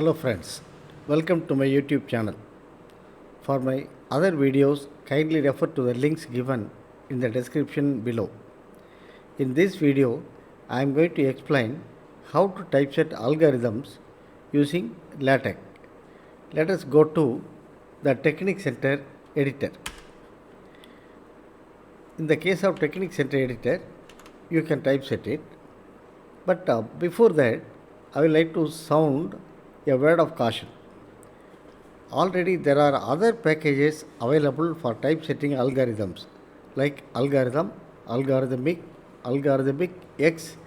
Hello friends, welcome to my YouTube channel. For my other videos, kindly refer to the links given in the description below. In this video, I am going to explain how to typeset algorithms using LaTeX. Let us go to the Technic Center editor. In the case of Technic Center editor, you can typeset it. But before that, I would like to sound a word of caution. Already there are other packages available for typesetting algorithms like algorithm, algorithmic X,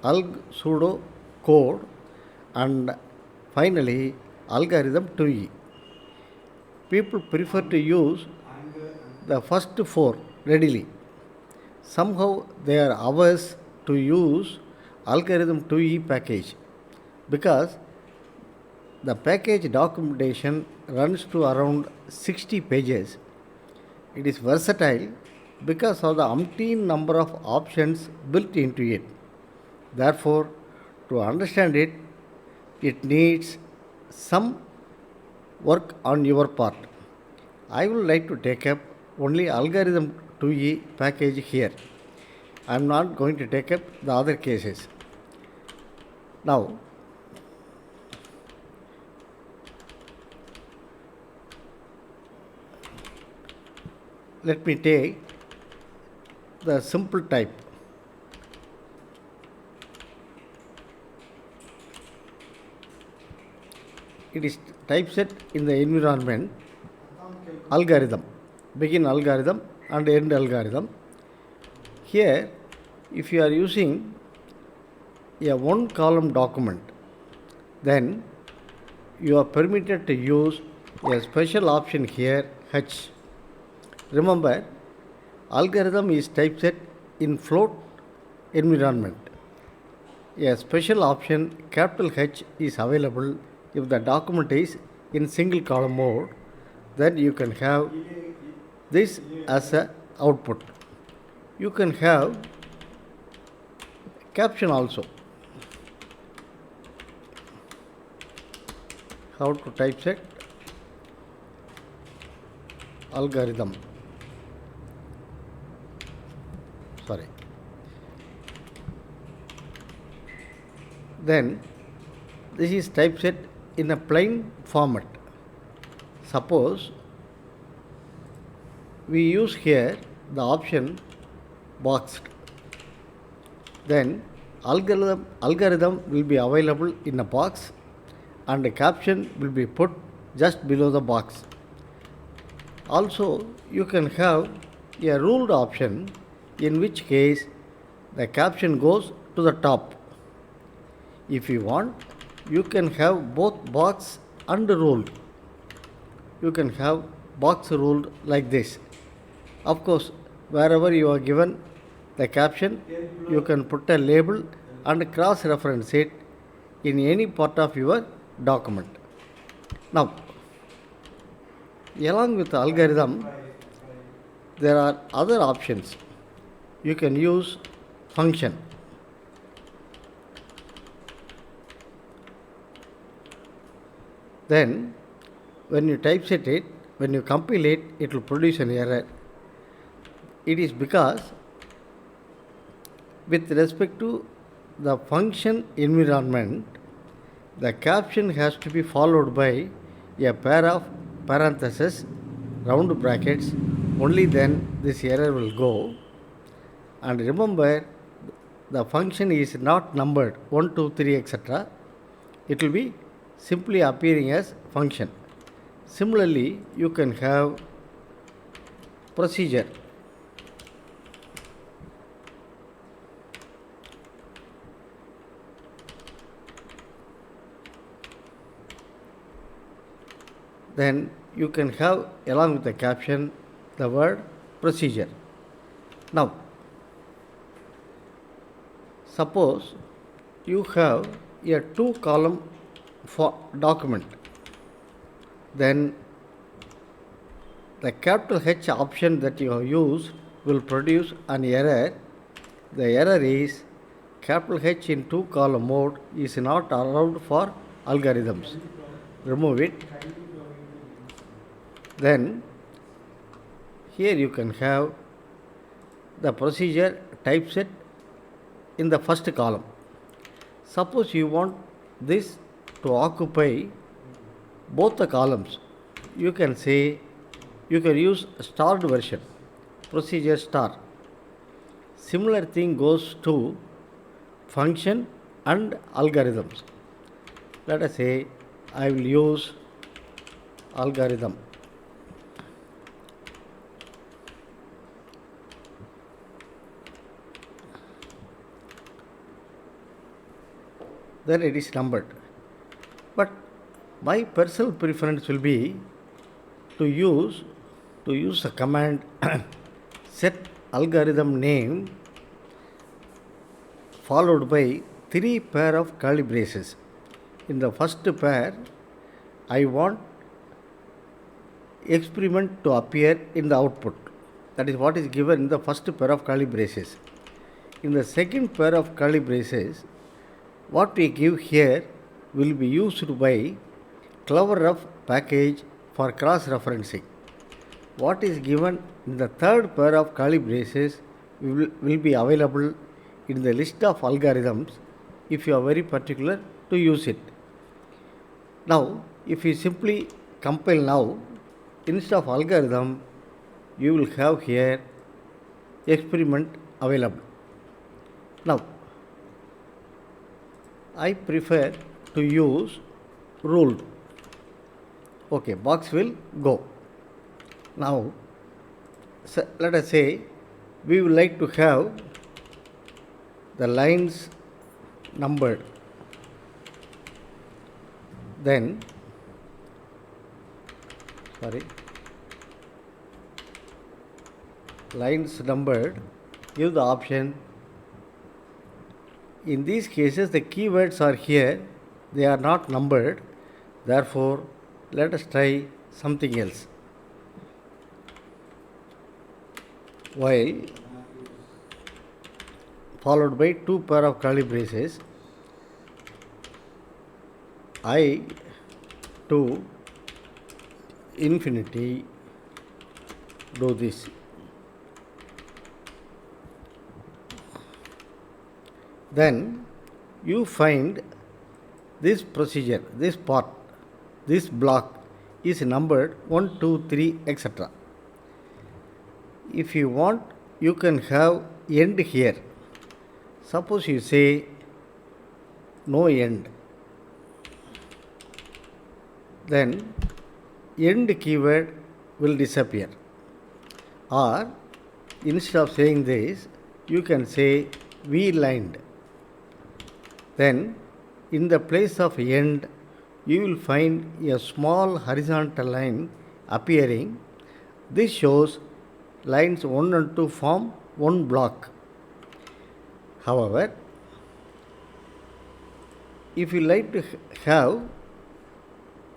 sudo code, and finally algorithm 2e. People prefer to use the first four readily. Somehow they are averse to use algorithm 2e package because the package documentation runs to around 60 pages. It is versatile because of the umpteen number of options built into it. Therefore, to understand it, it needs some work on your part. I would like to take up only algorithm 2e package here. I am not going to take up the other cases. Now, let me take the simple type. It is typeset in the environment algorithm, begin algorithm and end algorithm. Here, if you are using a one column document, then you are permitted to use a special option here, H. Remember, algorithm is typeset in float environment. A special option capital H is available if the document is in single column mode. Then you can have this as a output. You can have caption also. How to typeset algorithm. Then this is typeset in a plain format. Suppose we use here the option boxed. Then algorithm will be available in a box and a caption will be put just below the box. Also, you can have a ruled option, in which case the caption goes to the top. If you want, you can have both box and ruled. You can have box ruled like this. Of course, wherever you are given the caption, you can put a label and cross-reference it in any part of your document. Now, along with the algorithm, there are other options. You can use function. Then, when you typeset it, when you compile it, it will produce an error. It is because with respect to the function environment, the caption has to be followed by a pair of parentheses, round brackets. Only then this error will go. And remember, the function is not numbered 1, 2, 3, etc. It will be simply appearing as function. Similarly, you can have procedure. Then you can have along with the caption the word procedure. Now, suppose you have a 2 column for document, then the capital H option that you have used will produce an error. The error is capital H in 2 column mode is not allowed for algorithms. Remove it. Then here you can have the procedure typeset in the first column. Suppose you want this to occupy both the columns. You can use starred version, procedure star. Similar thing goes to function and algorithms. Let us say I will use algorithm. Then it is numbered. But my personal preference will be to use the command set algorithm name followed by 3 pair of curly braces. In the first pair, I want experiment to appear in the output. That is what is given in the first pair of curly braces. In the second pair of curly braces, what we give here will be used by CleverRef package for cross-referencing. What is given in the third pair of curly braces will be available in the list of algorithms if you are very particular to use it. Now, if you simply compile now, instead of algorithm, you will have here experiment available. Now, I prefer to use ruled. Okay, box will go. Now, let us say we would like to have the lines numbered. Then, lines numbered, give the option. In these cases, the keywords are here, they are not numbered. Therefore, let us try something else. While followed by 2 pair of curly braces, I to infinity do this. Then you find this procedure, this part, this block is numbered 1, 2, 3, etc. If you want, you can have end here. Suppose you say no end. Then end keyword will disappear. Or instead of saying this, you can say v-lined. Then in the place of end, you will find a small horizontal line appearing. This shows lines 1 and 2 form one block. However, if you like to have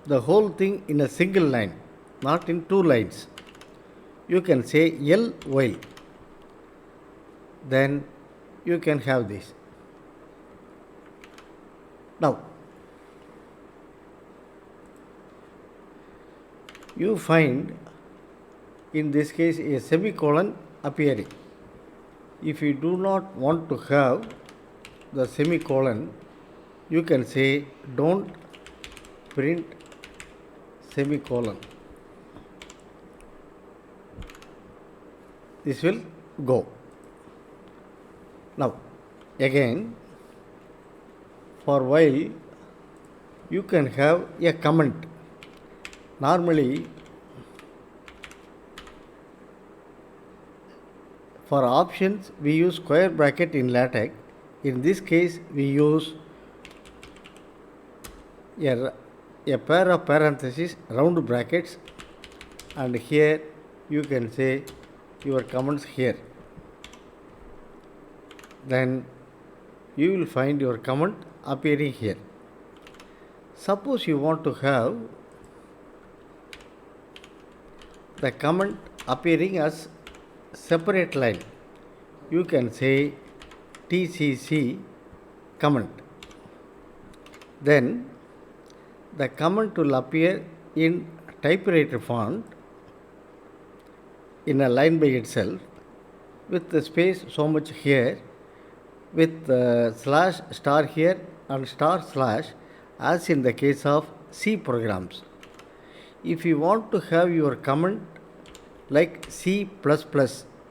the whole thing in a single line, not in 2 lines, you can say L while. Then you can have this. Now, you find in this case a semicolon appearing. If you do not want to have the semicolon, you can say don't print semicolon. This will go. Now, again, for while you can have a comment. Normally, for options we use square bracket in LaTeX. In this case, we use a pair of parentheses, round brackets, and here you can say your comments here. Then you will find your comment appearing here. Suppose you want to have the comment appearing as separate line, you can say TCC comment. Then the comment will appear in typewriter font in a line by itself with the space so much here, with slash star here and star slash as in the case of C programs. If you want to have your comment like C++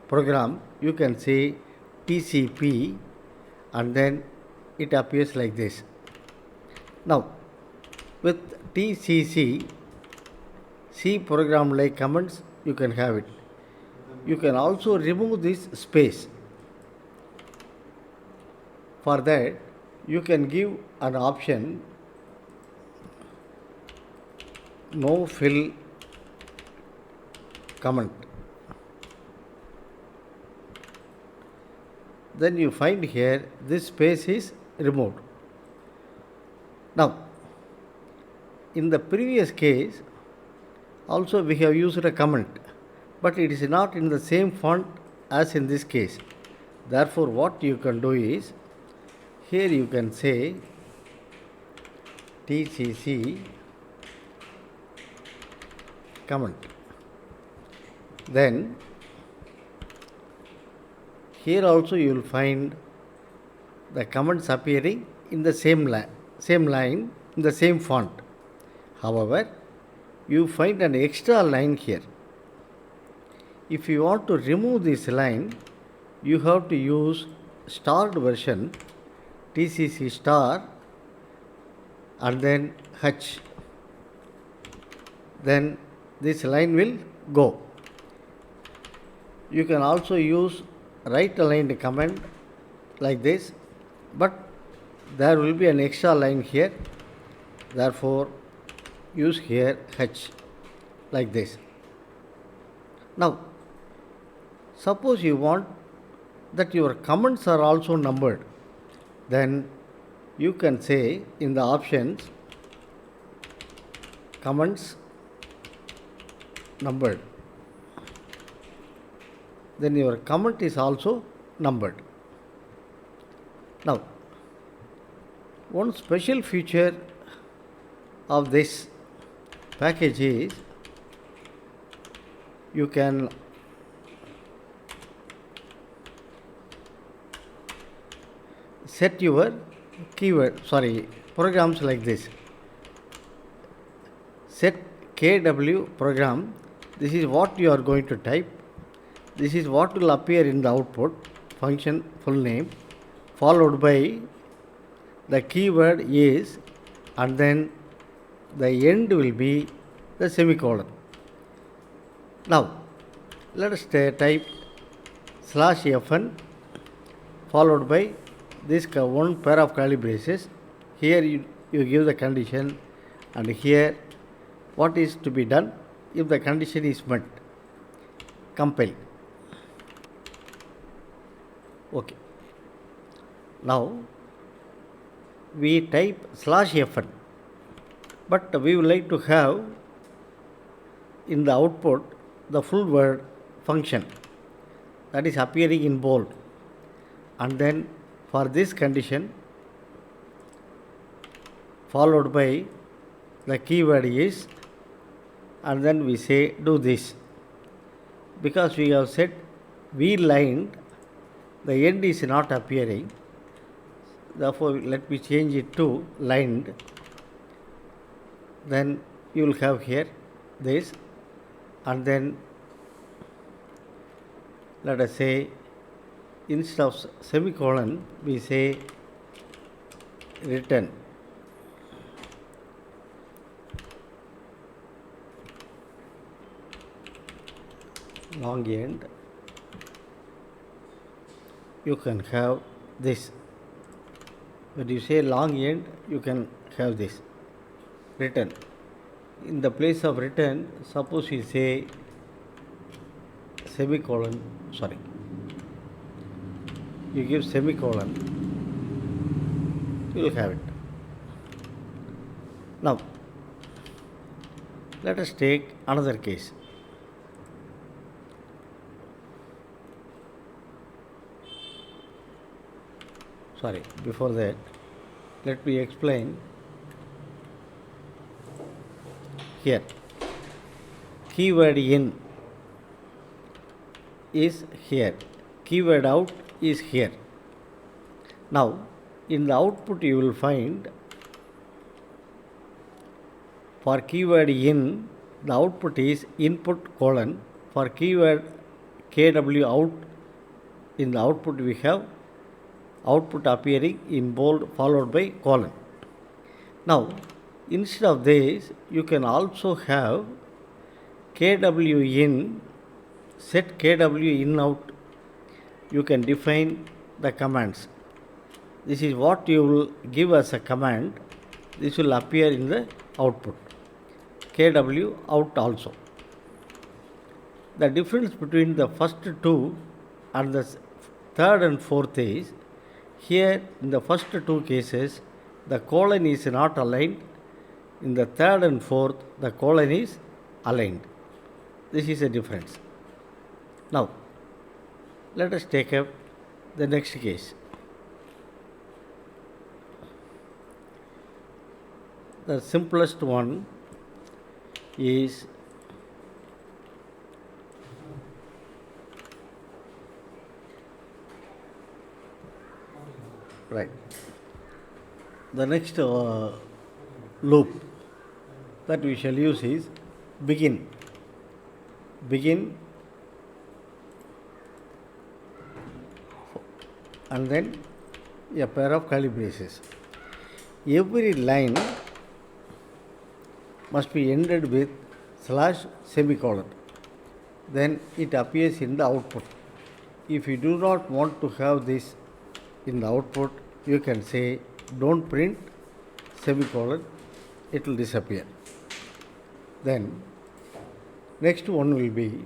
program, you can say TCP and then it appears like this. Now with TCC, C program like comments, you can have it. You can also remove this space. For that, you can give an option no fill comment. Then you find here this space is removed. Now, in the previous case, also we have used a comment, but it is not in the same font as in this case. Therefore, what you can do is, here you can say TCC comment. Then here also you will find the comments appearing in the same line, in the same font. However, you find an extra line here. If you want to remove this line, you have to use starred version TCC star and then H. Then this line will go. You can also use right aligned comment like this, but there will be an extra line here. Therefore, use here H like this. Now, suppose you want that your comments are also numbered, then you can say in the options comments numbered. Then your comment is also numbered. Now, one special feature of this package is you can set your programs like this. Set KW program. This is what you are going to type. This is what will appear in the output, function full name, followed by the keyword is, and then the end will be the semicolon. Now, let us type /fn followed by this one pair of curly braces. Here you give the condition, and here what is to be done if the condition is met. Compile. Okay. Now we type /fn, but we would like to have in the output the full word function that is appearing in bold, and then for this condition followed by the keyword is, and then we say do this. Because we have said we lined, the end is not appearing, therefore let me change it to lined. Then you will have here this, and then let us say instead of semicolon we say return. Long end, you can have this. When you say long end, you can have this return. In the place of return, suppose you say semicolon, you give semicolon, you will have it. Now, let us take another case. Before that, let me explain here. Keyword in is here. Keyword out is here. Now, in the output you will find for keyword in, the output is input : for keyword kw out, in the output we have output appearing in bold followed by colon. Now, instead of this, you can also have kw in, set kw in out. You can define the commands. This is what you will give as a command. This will appear in the output. Kw out also. The difference between the first two and the third and fourth is, here in the first two cases the colon is not aligned. In the third and fourth the colon is aligned. This is a difference. Now, let us take up the next case. The simplest one is right. The next loop that we shall use is begin. Begin and then a pair of curly braces. Every line must be ended with /semicolon. Then it appears in the output. If you do not want to have this in the output, you can say don't print semicolon, it will disappear. Then next one will be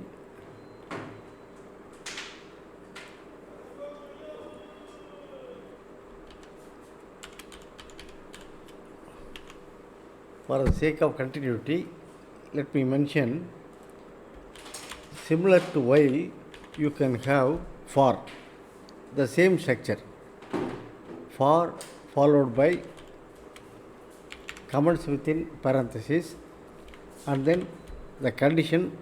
for the sake of continuity, let me mention, similar to while, you can have for, the same structure. For followed by comments within parenthesis, and then the condition,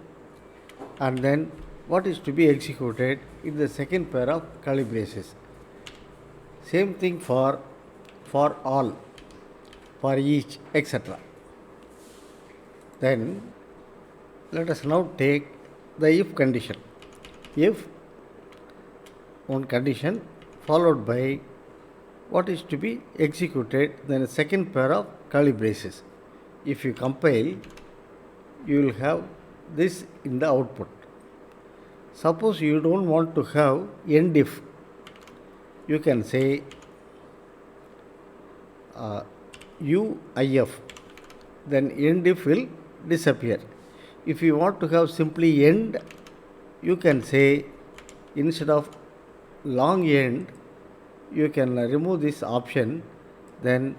and then what is to be executed in the second pair of curly braces. Same thing for all, for each, etc. Then let us now take the if condition. If one condition followed by what is to be executed, then a second pair of curly braces. If you compile, you will have this in the output. Suppose you don't want to have end if, you can say UIF, then end if will disappear. If you want to have simply end, you can say instead of long end, you can remove this option, then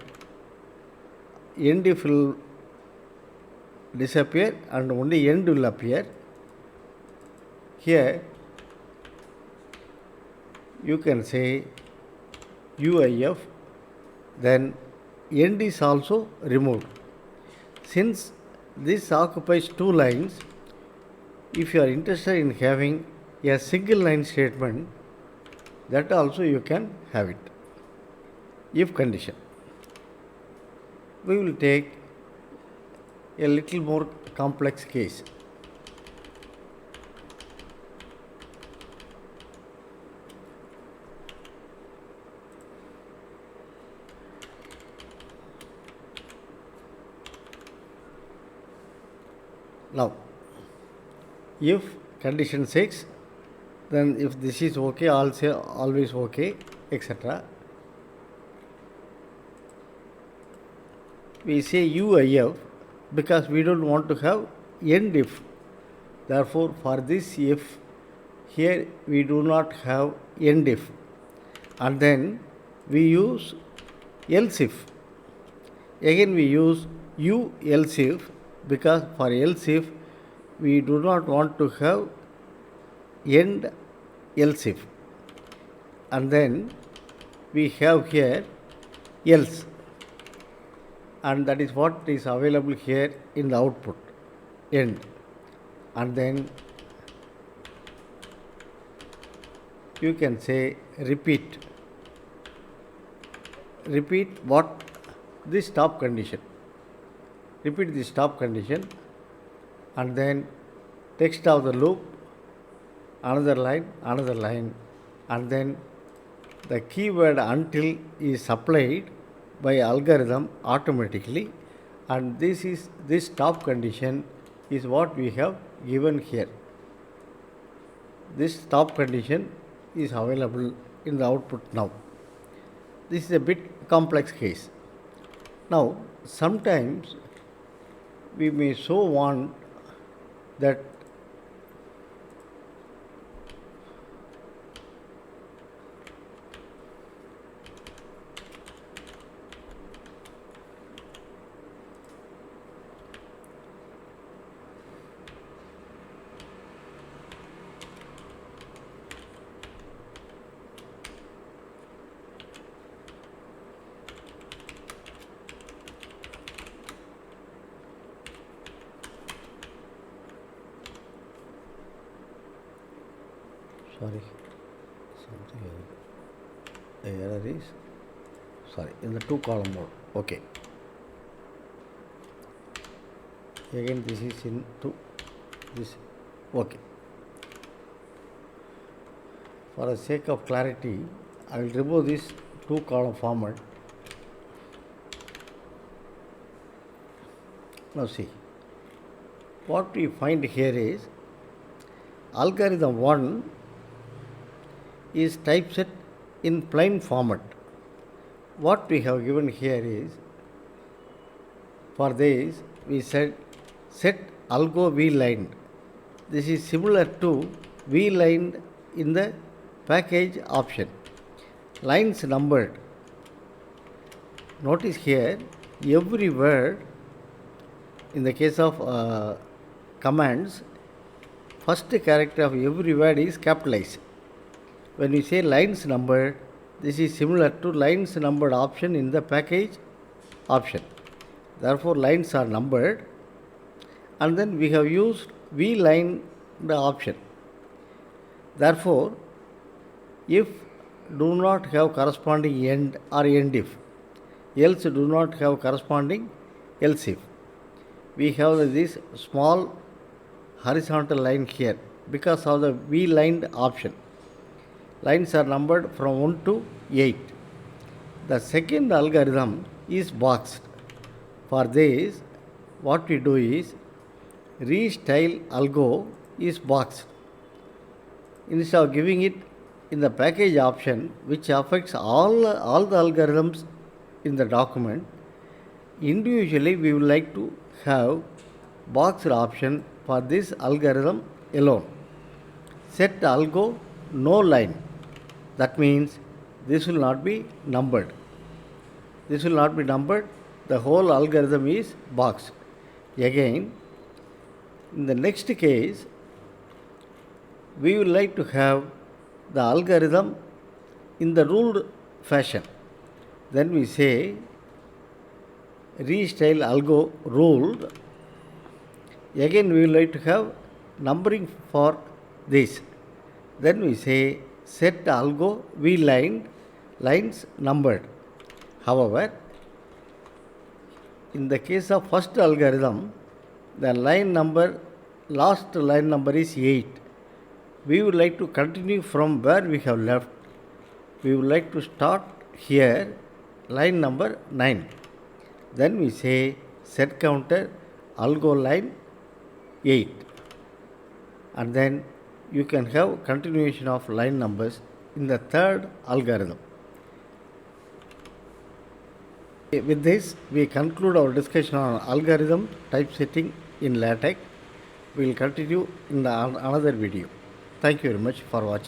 end if will disappear and only end will appear. Here you can say UIF, then end is also removed. Since this occupies two lines, if you are interested in having a single line statement, that also you can have it. If condition. We will take a little more complex case. Now, if condition 6, then if this is okay, also always okay, etc. We say UIF because we don't want to have end if. Therefore, for this if, here we do not have end if. And then we use else if. Again we use else if, because for else if we do not want to have end else if. And then we have here else, and that is what is available here in the output. end, and then you can say repeat what this stop condition, repeat the stop condition, and then text of the loop, another line, and then the keyword until is supplied by algorithm automatically, and this stop condition is what we have given here. This stop condition is available in the output now. This is a bit complex case. Now, sometimes we may so want that sorry, something the error is in the two column mode. Okay, again this is into this. Okay, for the sake of clarity, I will remove this two column format. Now see, what we find here is algorithm 1 is typeset in plain format. What we have given here is, for this we said set algo vline. This is similar to vline in the package option. Lines numbered. Notice here every word in the case of commands, first character of every word is capitalized. When we say lines numbered, this is similar to lines numbered option in the package option. Therefore, lines are numbered, and then we have used vline the option. Therefore, if do not have corresponding end or end if, else do not have corresponding else if. We have this small horizontal line here because of the vlined option. Lines are numbered from 1 to 8. The second algorithm is boxed. For this, what we do is restyle algo is boxed. Instead of giving it in the package option, which affects all the algorithms in the document, individually we would like to have boxed option for this algorithm alone. Set algo no line. That means this will not be numbered. This will not be numbered. The whole algorithm is boxed. Again, in the next case, we would like to have the algorithm in the ruled fashion. Then we say restyle algo ruled. Again, we would like to have numbering for this. Then we say set algo vlined, lines numbered. However, in the case of first algorithm, the last line number is 8. We would like to continue from where we have left. We would like to start here, line number 9. Then we say set counter algo line 8, and then you can have continuation of line numbers in the third algorithm. With this, we conclude our discussion on algorithm typesetting in LaTeX. We will continue in another video. Thank you very much for watching.